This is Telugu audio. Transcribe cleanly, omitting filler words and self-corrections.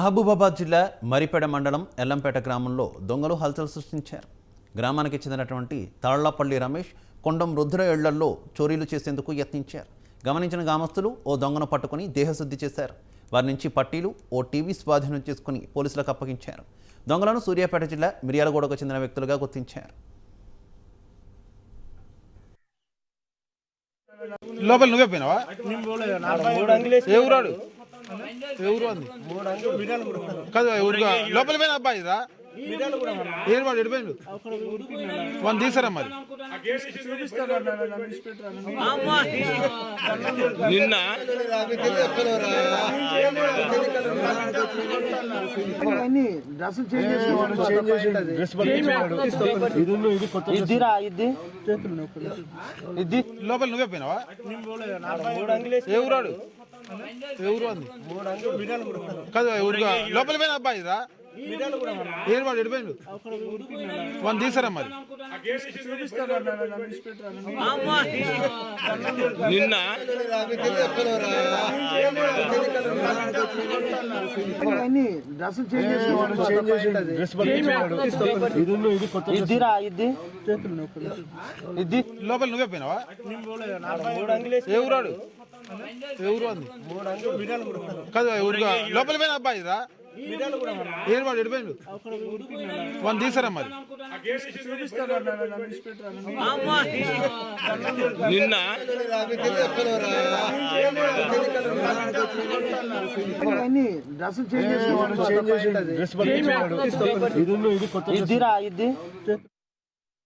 మహబూబాబాద్ జిల్లా మరిపేడ మండలం ఎల్లంపేట గ్రామంలో దొంగలు హల్చల్ సృష్టించారు. గ్రామానికి చెందినటువంటి తాళ్లపల్లి రమేష్ కొండం రుద్ర ఇళ్లలో చోరీలు చేసేందుకు యత్నించారు. గమనించిన గ్రామస్తులు ఓ దొంగను పట్టుకుని దేహశుద్ధి చేశారు. వారి నుంచి పట్టీలు, ఓ టీవీ స్వాధీనం చేసుకుని పోలీసులకు అప్పగించారు. దొంగలను సూర్యాపేట జిల్లా మిర్యాలగూడకు చెందిన వ్యక్తులుగా గుర్తించారు. లోపల నువ్వే పోయినావా? ఎవరాడు ఎవరు అంది కాదు ఎవరుగా లోపల పోయిన అబ్బాయి రా ఏడు వాడు ఎడిపోయిండు వన్ తీసారా మరి నిన్న లోపల నువ్వే పోయినావా? ఎవరాడు ఎవరు అంది కాదు ఎవరుగా లోపల పోయిన అబ్బాయి రా ఏడు వాడు ఎడిపోయిండు వన్ తీసారా మరి నిన్న లోపల నువ్వే పోయినావా? ఎవరాడు ఎవరు అంది కాదు ఎవరుగా లోపల పోయిన అబ్బాయి రా ఏడు వాడు ఎడిపోయిండు వన్ తీసారా మరి నిన్న ఇది